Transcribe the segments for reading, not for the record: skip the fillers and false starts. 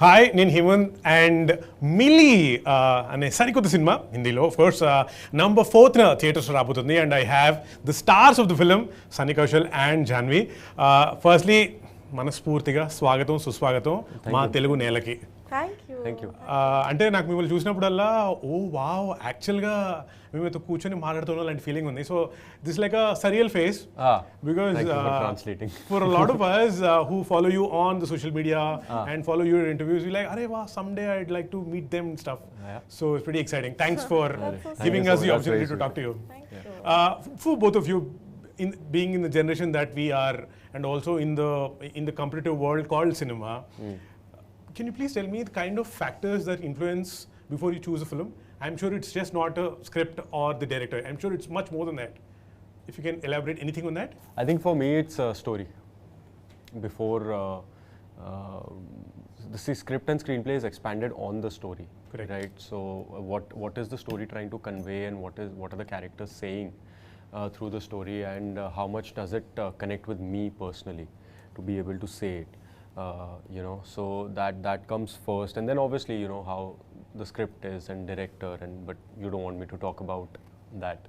Hi నేను Hemant and milli అనే సరికొత్త సినిమా హిందీలో of course number 4th theatres రాబోతుంది and I have the stars of the film Sunny Kaushal and Janhvi. Firstly మనస్ఫూర్తిగా స్వాగతం సుస్వాగతం మా తెలుగు నేలకి. Thank you. అంటే నాకు మిమ్మల్ని చూసినప్పుడల్లా ఓ వావ్ యాక్చువల్గా మేమైతే కూర్చొని మాట్లాడుతున్న లాంటి ఫీలింగ్ ఉంది. So this like a surreal face because for a lot of us who follow you on the social media and follow your interviews, we like, "Arey wow, someday I'd like to meet them and stuff." So it's pretty exciting. Thanks for giving us the opportunity to talk to you. For both of you, in being in the generation that we are and also in the competitive world called cinema, can you please tell me the kind of factors that influence before you choose a film? I'm sure it's just not a script or the director. I'm sure it's much more than that. If you can elaborate anything on that? I think for me it's a story. Before the script and screenplay is expanded on the story. Correct. Right? So what is the story trying to convey and what are the characters saying through the story, and how much does it connect with me personally to be able to say it. So that comes first, and then obviously how the script is and director, but you don't want me to talk about that.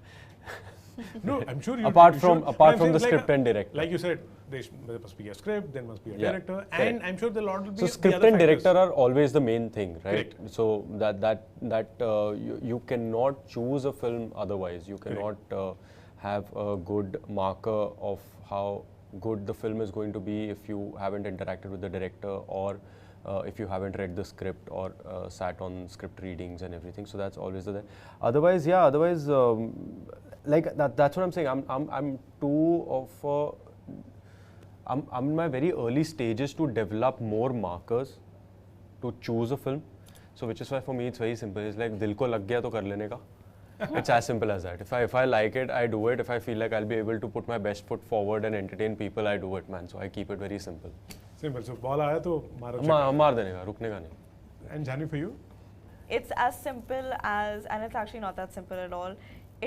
No, I'm sure you apart you from should. the script and director, like you said, there must be a script, there must be a director, and I'm sure the lot will be so script and director are always the main thing, right? Correct. So that you cannot choose a film otherwise. You cannot have a good marker of how good the film is going to be if you haven't interacted with the director, or if you haven't read the script or sat on script readings and everything. So that's always there. Otherwise like that's what I'm saying. I'm I'm in my very early stages to develop more markers to choose a film. So which is why for me it's very simple. It's like dil ko lag gaya to kar lene ka. It's as simple as that. If I like it, I do it. If I feel like I'll be able to put my best foot forward and entertain people, I do it, man. So I keep it very simple. Simple. So ball aaya to maro. मार देने का, रुकने का नहीं. And Jhanvi, for you? It's as simple as, and it's actually not that simple at all.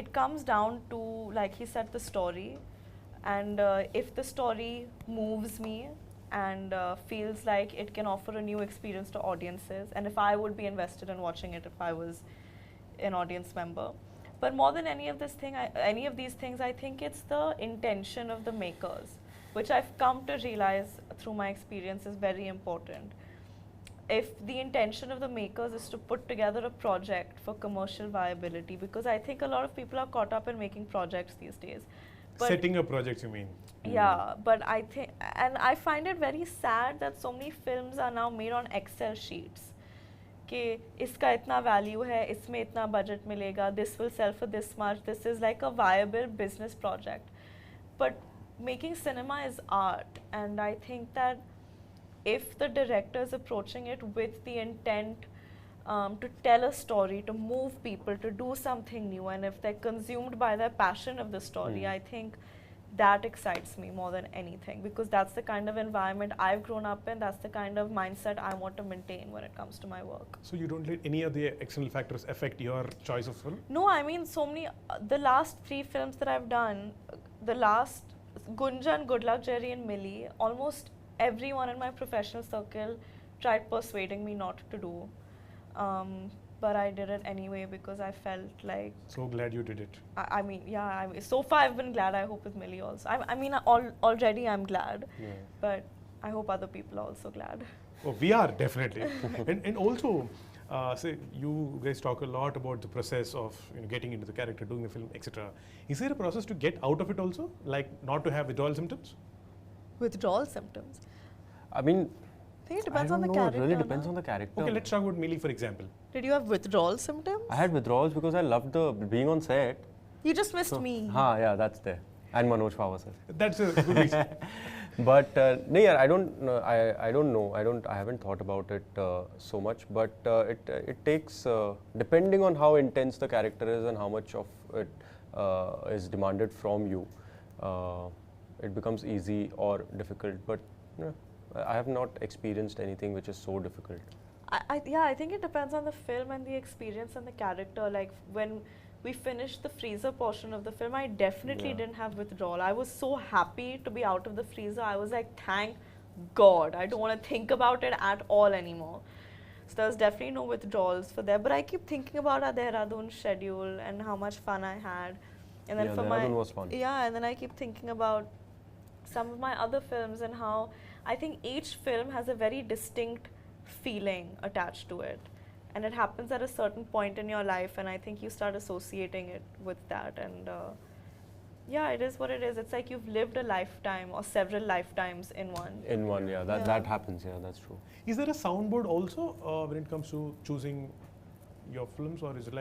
It comes down to, like he said, the story. And if the story moves me and feels like it can offer a new experience to audiences, and if I would be invested in watching it if I was an audience member. But more than any of these things, I think it's the intention of the makers, which I've come to realize through my experience is very important. If the intention of the makers is to put together a project for commercial viability, because I think a lot of people are caught up in making projects these days. But setting up projects, you mean? Yeah, but I think, and I find it very sad that so many films are now made on Excel sheets. कि इसका इतना value है, इसमें इतना budget मिलेगा, this will sell for this much, this is like a viable business project. But making cinema is art, and I think that if the director is approaching it with the intent to tell a story, to move people, to do something new, and if they're consumed by the passion of the story, I think that excites me more than anything, because that's the kind of environment I've grown up in, that's the kind of mindset I want to maintain when it comes to my work. So you don't let any of the external factors affect your choice of film? No, I mean so many, the last 3 films that I've done, the last Gunjan, Good Luck, Jerry and Milli, almost everyone in my professional circle tried persuading me not to do. But I did it anyway because I felt like... So glad you did it. I mean, yeah, so far I've been glad. I hope with Milli also. I mean, already I'm glad, but I hope other people are also glad. Oh, we are, definitely. and also, say, you guys talk a lot about the process of getting into the character, doing the film, etc. Is there a process to get out of it also? Like not to have withdrawal symptoms? Withdrawal symptoms? I mean, I think it depends on the character. It really depends on the character. Okay, let's talk about Milli, for example. Did you have withdrawal symptoms? I had withdrawals because I loved being on set. You just missed me. Yeah, that's there. And Manoj Pawar sir. That's a good reason. But no, yeah, I don't know. I haven't thought about it so much. But it takes, depending on how intense the character is and how much of it is demanded from you, it becomes easy or difficult. But I have not experienced anything which is so difficult. I think it depends on the film and the experience and the character. Like when we finished the freezer portion of the film, I definitely didn't have withdrawal. I was so happy to be out of the freezer. I was like, thank God, I don't want to think about it at all anymore. So there's definitely no withdrawals for there. But I keep thinking about our Dehradun schedule and how much fun I had. And then Yeah, for Dehradun was fun. Yeah, and then I keep thinking about some of my other films and how I think each film has a very distinct feeling attached to it. And it happens at a certain point in your life, and I think you start associating it with that. And yeah, it is what it is. It's like you've lived a lifetime or several lifetimes in one. In one, yeah. That happens, yeah, that's true. Is there a soundboard also when it comes to choosing your films, or is it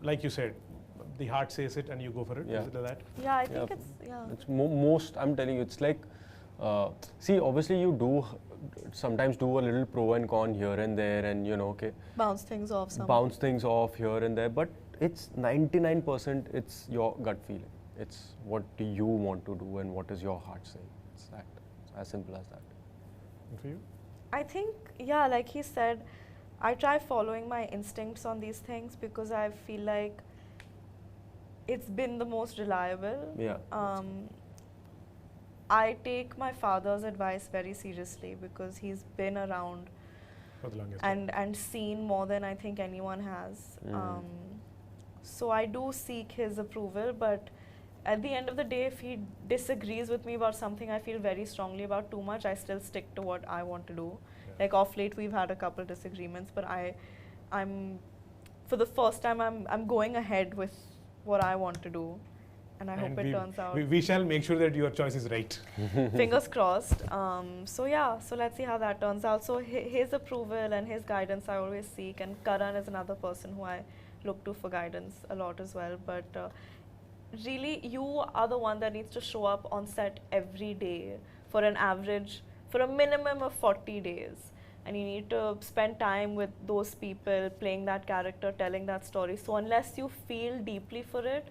like you said, the heart says it and you go for it? Yeah. Is it like that? Yeah, I think It's most, I'm telling you, it's like, see, obviously you do sometimes do a little pro and con here and there, and you know, okay, bounce things off here and there, but it's 99% it's your gut feeling. It's what do you want to do and what is your heart saying. It's that. It's as simple as that. And for you? I think, yeah, like he said, I try following my instincts on these things because I feel like it's been the most reliable. Yeah. I take my father's advice very seriously because he's been around For the longest and seen more than I think anyone has. So I do seek his approval, but at the end of the day, if he disagrees with me about something I feel very strongly about too much, I still stick to what I want to do. Yeah. Like off late, we've had a couple disagreements, but I'm for the first time, I'm going ahead with what I want to do, and I hope it turns out. We shall make sure that your choice is right. Fingers crossed. So yeah, so let's see how that turns out. So his approval and his guidance I always seek, and Karan is another person who I look to for guidance a lot as well. But really, you are the one that needs to show up on set every day for a minimum of 40 days. And you need to spend time with those people, playing that character, telling that story. So unless you feel deeply for it,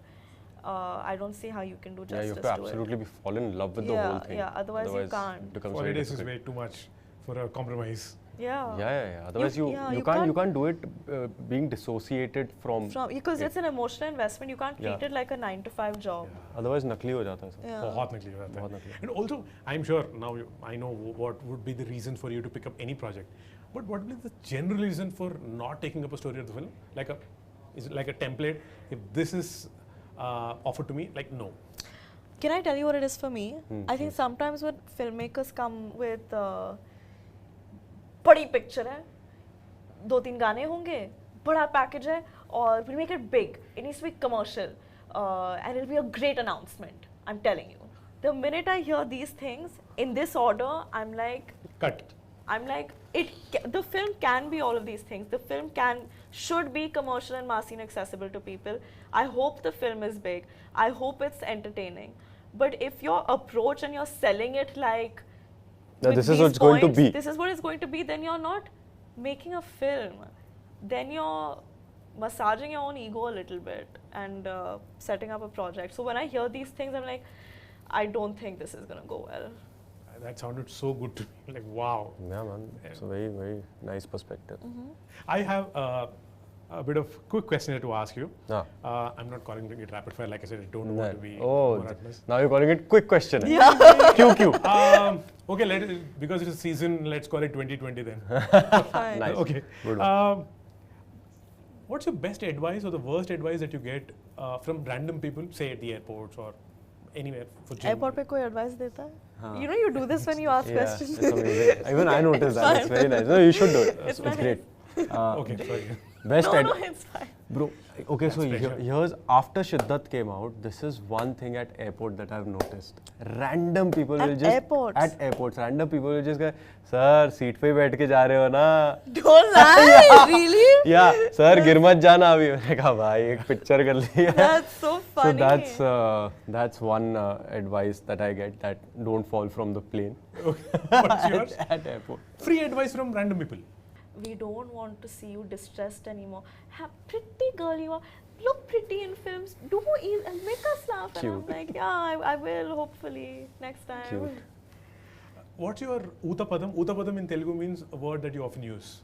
I don't see how you can do justice to it. Yeah, you have to absolutely fall in love with the whole thing. Yeah, otherwise you can't. 40 days is way too much for a compromise. Yeah. Otherwise you can't do it being dissociated from because it's an emotional investment. You can't treat it like a 9-to-5 job. Yeah. Otherwise nakli ho jata hai. बहुत नकली हो जाता है. And also, I'm sure now I know what would be the reason for you to pick up any project. But what would be the general reason for not taking up a story of the film? Is it like a template? If this is offered to me, like no. Can I tell you what it is for me? I think sometimes when filmmakers come with बड़ी picture है, 2-3 गाने होंगे, बड़ा package है, और we'll make it big. It needs to be commercial, and it'll be a great announcement. I'm telling you. The minute I hear these things in this order, I'm like, cut. I'm like, the film can be all of these things. The film should be commercial and massy and accessible to people. I hope the film is big. I hope it's entertaining. But if your approach and you're selling it like, this is what it's going to be. This is what it's going to be. Then you're not making a film. Then you're massaging your own ego a little bit and setting up a project. So when I hear these things, I'm like, I don't think this is going to go well. That sounded so good to me. Like, wow. Yeah, man. It's a very, very nice perspective. I have a bit of quick question to ask you. I'm not calling it rapid fire. Like I said, I don't want to be monotonous. Now you're calling it quick question. Yeah. QQ. Okay, because it's a season, let's call it 2020 then. Fine. Nice. Okay. Good one. What's your best advice or the worst advice that you get from random people, say at the airports or anywhere for gym? Airport पे कोई advice देता है? You know you do this when you ask questions. It's amazing. Even I noticed that. It's very nice. No, you should do it. It's great. Okay, sorry. No, it's fine. Bro, okay, so here's after Shiddat came out, this is one thing at airport that I've noticed. Random people will just at airports, random people will just go, sir, seat पे बैठ के जा रहे हो ना? Don't lie, really? Yeah, sir, गिर मत जाना अभी. मैंने कहा भाई एक पिक्चर कर ली है. That's so funny. So that's one advice that I get, that don't fall from the plane. What's yours? At airport. Free advice from random people. We don't want to see you distressed anymore. Pretty girl you are. Look pretty in films. Do make us laugh. Cute. And I'm like, yeah, I will hopefully next time. Cute. What's your Uttapadam? Uttapadam in Telugu means a word that you often use.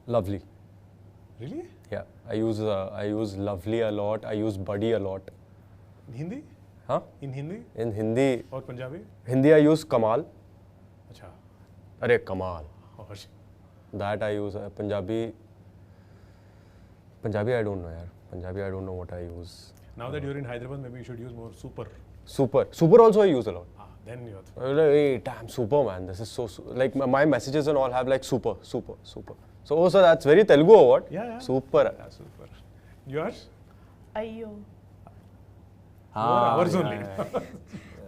Lovely. Really? Yeah, I use lovely a lot. I use buddy a lot. In Hindi? Huh? In Hindi? In Hindi. Or Punjabi? Hindi I use Kamal. Achha. Arey, Kamal. Or That I use. Punjabi, I don't know, yaar. Punjabi, I don't know what I use. now that you're in Hyderabad, maybe you should use more super. Super also I use a lot. Then you're. Hey, damn, super, man. This is so like my messages and all have like super. So that's very Telugu or what? Yeah. Super. Yeah, super. Yours? Ayyo. Hours only.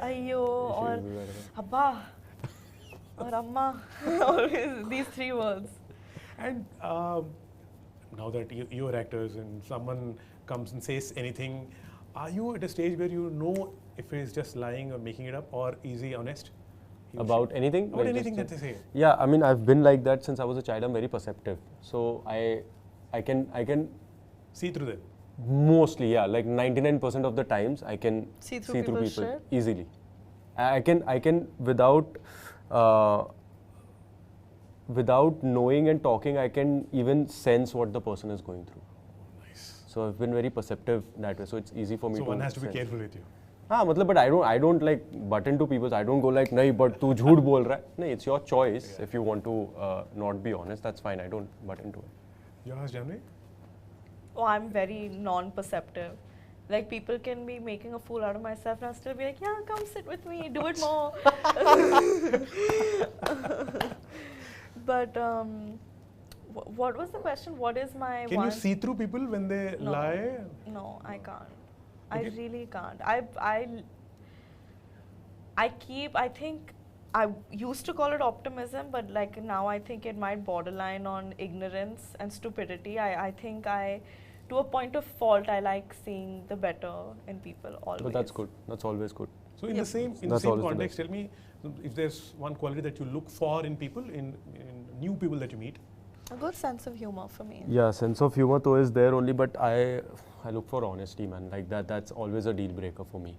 Ayyo or Abba or Amma. Always these three words. And now that you're actors and someone comes and says anything, are you at a stage where you know if he's just lying or making it up, or is he honest? About anything? About Like anything that they say. Yeah, I mean, I've been like that since I was a child. I'm very perceptive. So I can See through them. mostly, yeah, like 99% of the times I can See through people's people shit? easily. I can without knowing and talking, I can even sense what the person is going through. Nice. So I've been very perceptive that way. So it's easy for me So to one has to be sense. careful with you. But I don't like butt into people. I don't go like, nahi, but tu jhoot bol raha hai. No, it's your choice. If you want to not be honest, that's fine. I don't butt into it. Yours, Janhvi? Oh, I'm very non-perceptive. Like people can be making a fool out of myself and I'll still be like, yeah, come sit with me, do it more. But what was the question? What is my Can you see through people when they No. lie? No, I can't. Okay. I really can't. I think I used to call it optimism, but like now I think it might borderline on ignorance and stupidity. I think to a point of fault, I like seeing the better in people always. But that's good. That's always good. So in Yep. the same That's always the context, tell me if there's one quality that you look for in people, in new people that you meet. A good sense of humor for me. Yeah, sense of humor though is there only, but I look for honesty, man. Like that's always a deal breaker for me.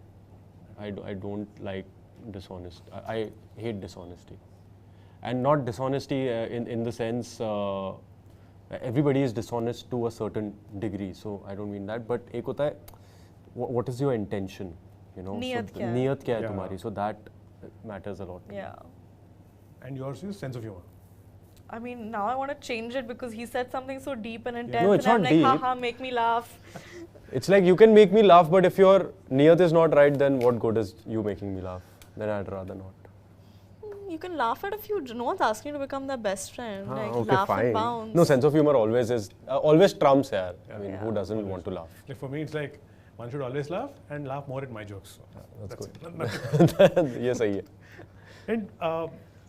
I don't like dishonest. I hate dishonesty, and not dishonesty in the sense everybody is dishonest to a certain degree. So I don't mean that, but ek hota hai, what is your intention? You know, Niyat so kya hai? niyat kya hai Yeah. tumhari? So that matters a lot. Yeah. And yours is sense of humor. I mean, now I want to change it because he said something so deep and intense. No, it's and I'm not like, deep. haha, make me laugh. It's like you can make me laugh, but if your niyat is not right, then what good is you making me laugh? Then I'd rather not. You can laugh at a few. No one's asking you to become their best friend. Like, Okay, laugh fine. and bounce. No, sense of humor always trumps, yaar. I mean, Yeah. who doesn't want to laugh? Like for me, it's like one should always laugh and laugh more at my jokes. So That's it. good. Yes, I am. And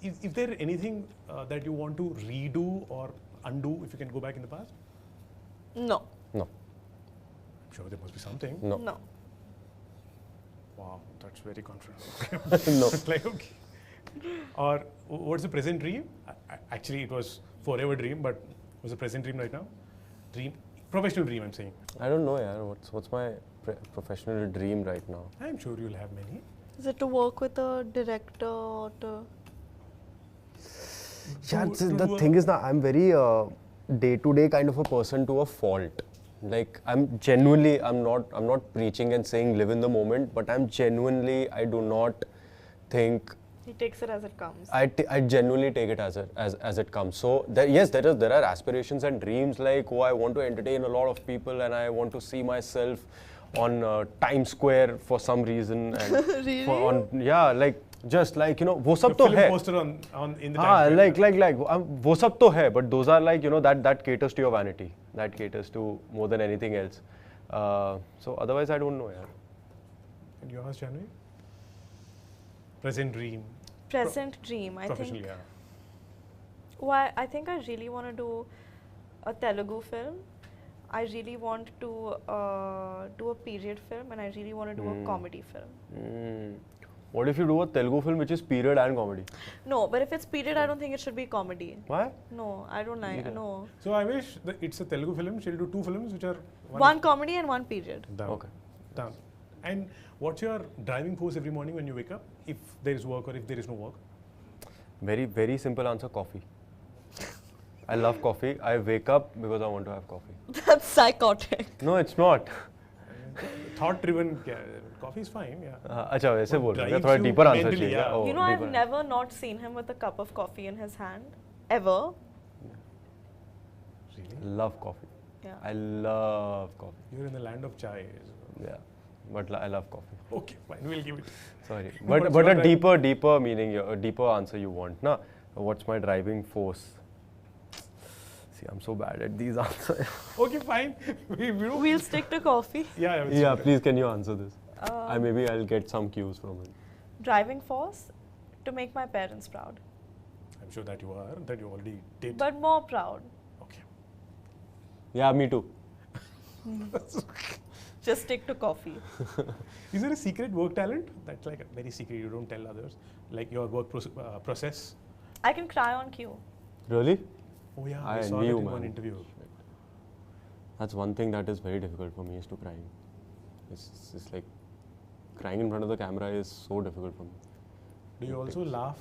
is there anything that you want to redo or undo if you can go back in the past? No. No, I'm sure there must be something. no, No. Wow, that's very confident. no. Like, okay. Or what's the present dream? Actually, it was forever dream, but what's the present dream right now? Dream, professional dream, I'm saying. I don't know, yaar. What's my professional dream right now? I'm sure you'll have many. Is it to work with a director or to... Yeah, To the do a- thing is that I'm very day-to-day kind of a person to a fault. Like I'm not preaching and saying live in the moment, but I do not think. He takes it as it comes. I genuinely take it as it comes. So there are aspirations and dreams like, oh, I want to entertain a lot of people and I want to see myself on Times Square for some reason. And Really? like just like, you know, वो सब The तो film है. poster on in the Ah, Times Square. like वो सब तो है, but those are like, you know, that caters to your vanity. That caters to more than anything else. So otherwise, I don't know, yaar. And yours, Janhvi? Present dream. Present dream, I Professional, think. yeah. Well, I think I really want to do a Telugu film. I really want to do a period film, and I really want to do a comedy film. What if you do a Telugu film which is period and comedy? No, but if it's period, I don't think it should be comedy. Why? No, I don't like. No, So I wish that it's a Telugu film. She'll do 2 films which are one comedy and one period. Done. Okay. Done. And what's your driving force every morning when you wake up? If there is work or if there is no work? Very, very simple answer, coffee. I love coffee. I wake up because I want to have coffee. That's psychotic. No, it's not. thought-driven. Coffee is fine, yeah. अच्छा वैसे बोल रहे हैं drives थोड़ा you deeper answer mentally, चाहिए yeah. Oh, You know, I've deeper. never not seen him with a cup of coffee in his hand, ever. Really? Love coffee. Yeah. I love coffee. You're in the land of chai. Yeah, but I love coffee. Okay, fine. We'll give it. Sorry, What's but your a deeper meaning, a deeper answer you want, na? What's my driving force? See, I'm so bad at these answers. Okay, fine. we don't. We'll stick to coffee. Yeah. Yeah, please, can you answer this? Um, Maybe I'll get some cues from it. Driving force to make my parents proud, I'm sure that you are. That you already did. but more proud. Okay. Yeah, me too. Just stick to coffee. Is there a secret work talent that's like very secret? You don't tell others, like your work process. I can cry on cue. Really? Oh yeah, I I saw envy that you, in one man. interview. That's one thing that is very difficult for me is to crying. It's like crying in front of the camera is so difficult for me. Do you also laugh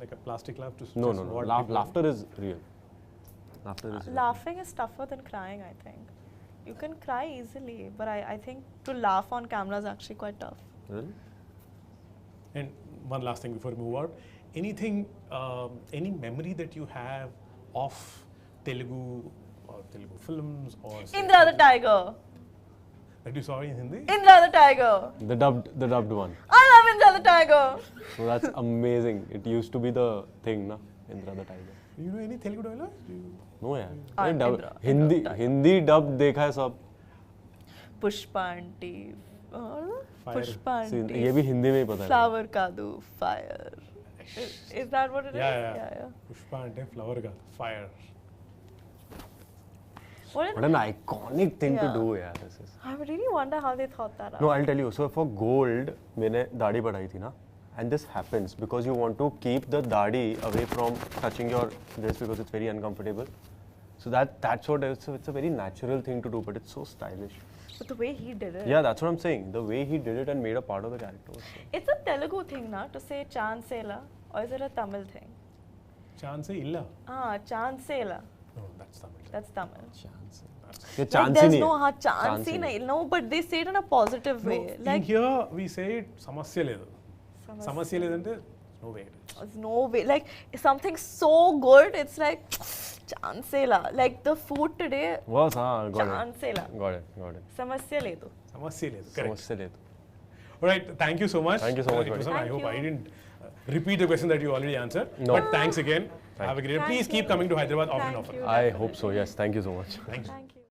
like a plastic laugh to No. just what people- Laughter is real. Laughter is real. Laughing is tougher than crying, I think. You can cry easily, but I think to laugh on camera is actually quite tough. Really? And one last thing before we move out, anything, any memory that you have of Telugu or Telugu films or say, Indra the Tiger. that you saw in Hindi? Indra the Tiger. The dubbed one. I love Indra the Tiger. So that's amazing. It used to be the thing, na? Indra the Tiger. Do you know any Telugu dialogues? No यार. Indra, Hindi Indra, Hindi dub देखा है सब. Pushpa aunty. Fire. Pushpa See, aunty. ये भी हिंदी में ही पता है. Flower kadu, fire. Is that what it is? Yeah. Pushpa ante flower ka fire. What an iconic thing to Yeah. do, yeah. This is. I really wonder how they thought that No, out. I'll tell you. So for gold, मैंने दाढ़ी बढ़ाई थी ना, and this happens because you want to keep the दाढ़ी away from touching your dress because it's very uncomfortable. So that's what it's a very natural thing to do, but it's so stylish. But the way he did it. Yeah, that's what I'm saying. The way he did it and made a part of the character was so. It's a Telugu thing, na, to say Chansela, or is it a Tamil thing? Chance illa. Chansela. No, that's Tamil. That's Tamil. Chance. ये Like chance ही there's नहीं no है. chance ही नहीं. No, but they say it in a positive way. In Like here we say it సమస్య లేదు. సమస్య లేదంటే no way. there's no way. Like something so good, it's like Chansela. Like the food today, Was हाँ, got Chansela. it. Samasya ledu. సమస్య లేదు. Correct. समझते ले तो. Alright, thank you so much. Thank you so much, It was buddy. on. I Thank hope I you. didn't repeat the question that you already answered. No. But thanks again. Have a great day. Thank Please you. keep coming to Hyderabad often. Thank you. I hope so. Yes, thank you so much. Thanks. Thank you.